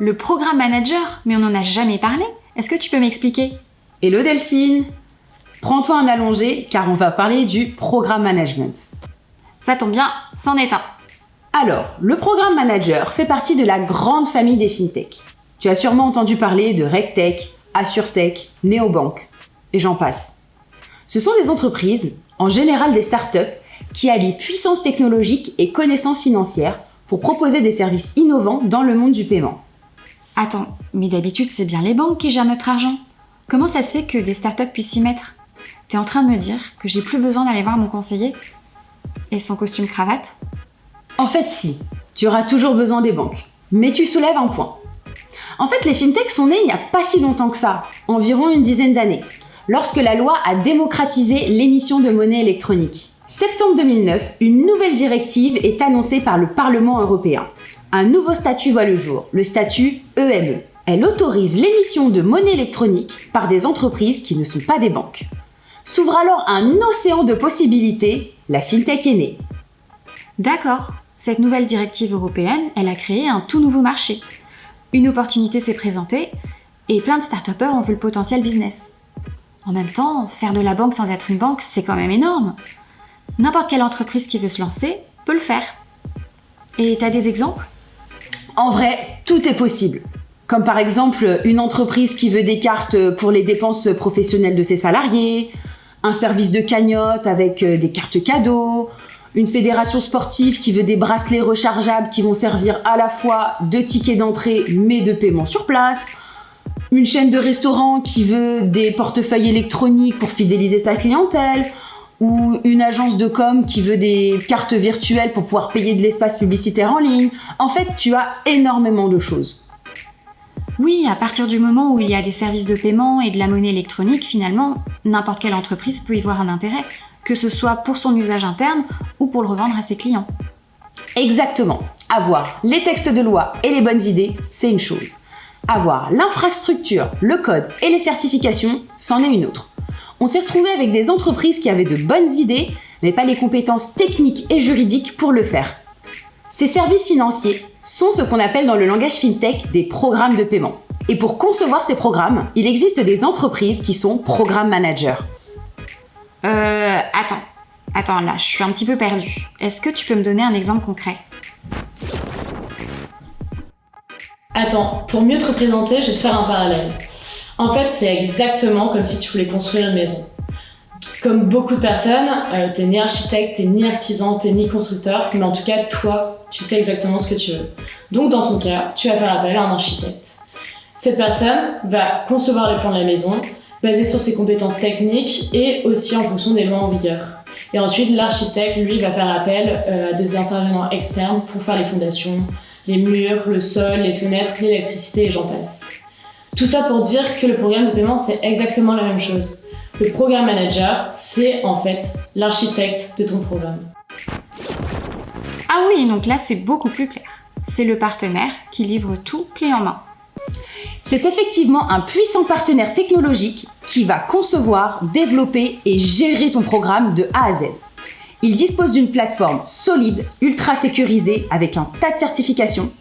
Le programme manager? Mais on n'en a jamais parlé. Est-ce que tu peux m'expliquer? Hello Delphine! Prends-toi un allongé car on va parler du programme management. Ça tombe bien, c'en est un. Alors, le programme manager fait partie de la grande famille des fintech. Tu as sûrement entendu parler de RegTech, AssureTech, Néobank, et j'en passe. Ce sont des entreprises, en général des startups, qui allient puissance technologique et connaissances financières pour proposer des services innovants dans le monde du paiement. Attends, mais d'habitude c'est bien les banques qui gèrent notre argent. Comment ça se fait que des startups puissent s'y mettre? T'es en train de me dire que j'ai plus besoin d'aller voir mon conseiller et son costume cravate? En fait, si, tu auras toujours besoin des banques. Mais tu soulèves un point. En fait, les fintechs sont nés il n'y a pas si longtemps que ça, environ une dizaine d'années, lorsque la loi a démocratisé l'émission de monnaie électronique. Septembre 2009, une nouvelle directive est annoncée par le Parlement européen. Un nouveau statut voit le jour, le statut EME. Elle autorise l'émission de monnaie électronique par des entreprises qui ne sont pas des banques. S'ouvre alors un océan de possibilités, la fintech est née. D'accord, cette nouvelle directive européenne, elle a créé un tout nouveau marché. Une opportunité s'est présentée et plein de start-upers ont vu le potentiel business. En même temps, faire de la banque sans être une banque, c'est quand même énorme. N'importe quelle entreprise qui veut se lancer peut le faire. Et t'as des exemples? En vrai, tout est possible. Comme par exemple une entreprise qui veut des cartes pour les dépenses professionnelles de ses salariés, un service de cagnotte avec des cartes cadeaux, une fédération sportive qui veut des bracelets rechargeables qui vont servir à la fois de tickets d'entrée mais de paiement sur place, une chaîne de restaurants qui veut des portefeuilles électroniques pour fidéliser sa clientèle, ou une agence de com qui veut des cartes virtuelles pour pouvoir payer de l'espace publicitaire en ligne. En fait, tu as énormément de choses. Oui, à partir du moment où il y a des services de paiement et de la monnaie électronique, finalement, n'importe quelle entreprise peut y voir un intérêt, que ce soit pour son usage interne ou pour le revendre à ses clients. Exactement. Avoir les textes de loi et les bonnes idées, c'est une chose. Avoir l'infrastructure, le code et les certifications, c'en est une autre. On s'est retrouvé avec des entreprises qui avaient de bonnes idées, mais pas les compétences techniques et juridiques pour le faire. Ces services financiers sont ce qu'on appelle dans le langage fintech des programmes de paiement. Et pour concevoir ces programmes, il existe des entreprises qui sont programme managers. Attends, là, je suis un petit peu perdue. Est-ce que tu peux me donner un exemple concret? Attends, pour mieux te représenter, je vais te faire un parallèle. En fait, c'est exactement comme si tu voulais construire une maison. Comme beaucoup de personnes, t'es ni architecte, t'es ni artisan, t'es ni constructeur, mais en tout cas, toi, tu sais exactement ce que tu veux. Donc, dans ton cas, tu vas faire appel à un architecte. Cette personne va concevoir les plans de la maison, basé sur ses compétences techniques et aussi en fonction des lois en vigueur. Et ensuite, l'architecte, lui, va faire appel à des intervenants externes pour faire les fondations, les murs, le sol, les fenêtres, l'électricité et j'en passe. Tout ça pour dire que le programme de paiement, c'est exactement la même chose. Le programme manager, c'est en fait l'architecte de ton programme. Ah oui, donc là, c'est beaucoup plus clair. C'est le partenaire qui livre tout clé en main. C'est effectivement un puissant partenaire technologique qui va concevoir, développer et gérer ton programme de A à Z. Il dispose d'une plateforme solide, ultra sécurisée, avec un tas de certifications,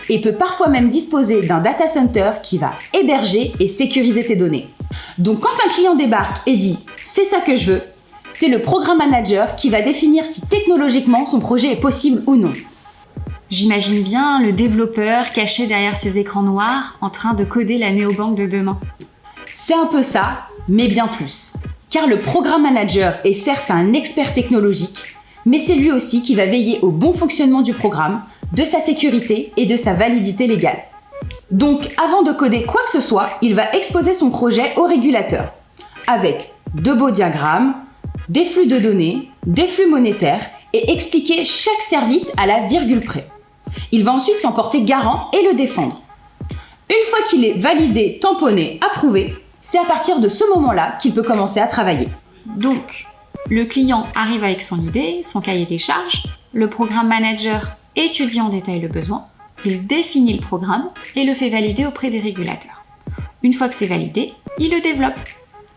et peut parfois même disposer d'un data center qui va héberger et sécuriser tes données. Donc quand un client débarque et dit « c'est ça que je veux », c'est le programme manager qui va définir si technologiquement son projet est possible ou non. J'imagine bien le développeur caché derrière ses écrans noirs en train de coder la néobanque de demain. C'est un peu ça, mais bien plus. Car le programme manager est certes un expert technologique, mais c'est lui aussi qui va veiller au bon fonctionnement du programme, de sa sécurité et de sa validité légale. Donc, avant de coder quoi que ce soit, il va exposer son projet au régulateur, avec de beaux diagrammes, des flux de données, des flux monétaires et expliquer chaque service à la virgule près. Il va ensuite s'en porter garant et le défendre. Une fois qu'il est validé, tamponné, approuvé, c'est à partir de ce moment-là qu'il peut commencer à travailler. Donc, le client arrive avec son idée, son cahier des charges, le programme manager étudie en détail le besoin, il définit le programme et le fait valider auprès des régulateurs. Une fois que c'est validé, il le développe.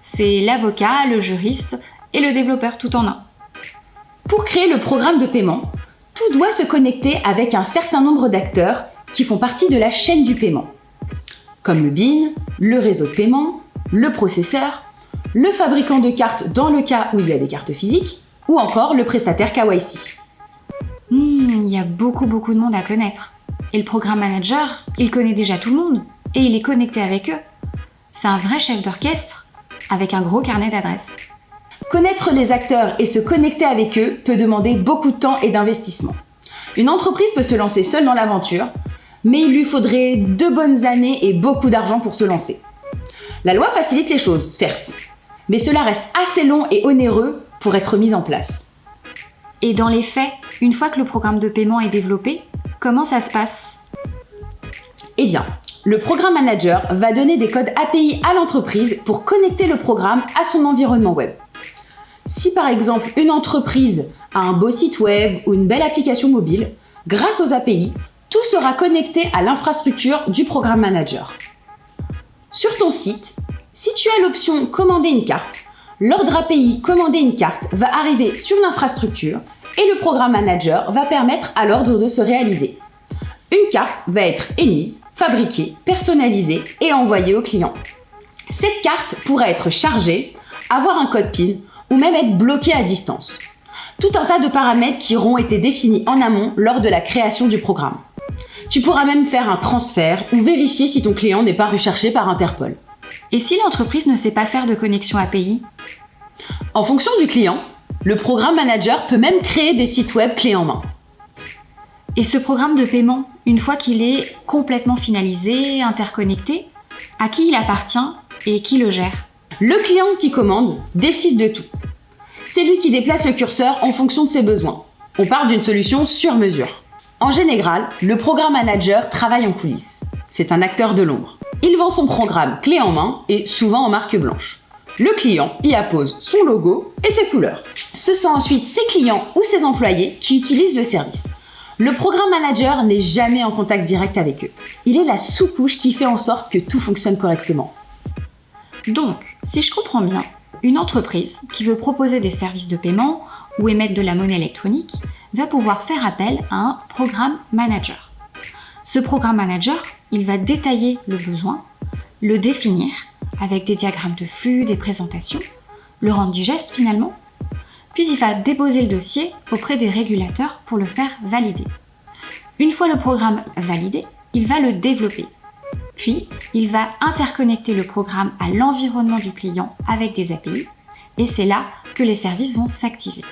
C'est l'avocat, le juriste et le développeur tout en un. Pour créer le programme de paiement, tout doit se connecter avec un certain nombre d'acteurs qui font partie de la chaîne du paiement. comme le BIN, le réseau de paiement, le processeur, le fabricant de cartes dans le cas où il y a des cartes physiques, ou encore le prestataire KYC. Il y a beaucoup de monde à connaître. Et le programme manager, il connaît déjà tout le monde et il est connecté avec eux. C'est un vrai chef d'orchestre avec un gros carnet d'adresses. Connaître les acteurs et se connecter avec eux peut demander beaucoup de temps et d'investissement. Une entreprise peut se lancer seule dans l'aventure, mais il lui faudrait 2 bonnes années et beaucoup d'argent pour se lancer. La loi facilite les choses, certes, mais cela reste assez long et onéreux pour être mis en place. Et dans les faits, une fois que le programme de paiement est développé, comment ça se passe ? Eh bien, le programme manager va donner des codes API à l'entreprise pour connecter le programme à son environnement web. Si par exemple une entreprise a un beau site web ou une belle application mobile, grâce aux API, tout sera connecté à l'infrastructure du programme manager. Sur ton site, si tu as l'option commander une carte, l'ordre API commander une carte va arriver sur l'infrastructure et le programme manager va permettre à l'ordre de se réaliser. Une carte va être émise, fabriquée, personnalisée et envoyée au client. Cette carte pourra être chargée, avoir un code PIN ou même être bloquée à distance. Tout un tas de paramètres qui auront été définis en amont lors de la création du programme. Tu pourras même faire un transfert ou vérifier si ton client n'est pas recherché par Interpol. Et si l'entreprise ne sait pas faire de connexion API ? En fonction du client, le programme manager peut même créer des sites web clés en main. Et ce programme de paiement, une fois qu'il est complètement finalisé, interconnecté, à qui il appartient et qui le gère ? Le client qui commande décide de tout. C'est lui qui déplace le curseur en fonction de ses besoins. On parle d'une solution sur mesure. En général, le programme manager travaille en coulisses. C'est un acteur de l'ombre. Il vend son programme clé en main et souvent en marque blanche. Le client y appose son logo et ses couleurs. Ce sont ensuite ses clients ou ses employés qui utilisent le service. Le programme manager n'est jamais en contact direct avec eux. Il est la sous-couche qui fait en sorte que tout fonctionne correctement. Donc, si je comprends bien, une entreprise qui veut proposer des services de paiement ou émettre de la monnaie électronique va pouvoir faire appel à un programme manager. Ce programme manager, il va détailler le besoin, le définir avec des diagrammes de flux, des présentations, le rendre digeste finalement, puis il va déposer le dossier auprès des régulateurs pour le faire valider. Une fois le programme validé, il va le développer. Puis, il va interconnecter le programme à l'environnement du client avec des API, et c'est là que les services vont s'activer.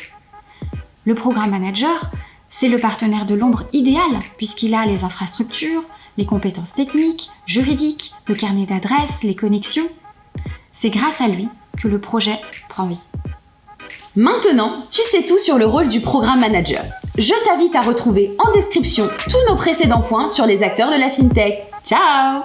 Le programme manager, c'est le partenaire de l'ombre idéal, puisqu'il a les infrastructures, les compétences techniques, juridiques, le carnet d'adresses, les connexions. C'est grâce à lui que le projet prend vie. Maintenant, tu sais tout sur le rôle du programme manager. Je t'invite à retrouver en description tous nos précédents points sur les acteurs de la FinTech. Ciao!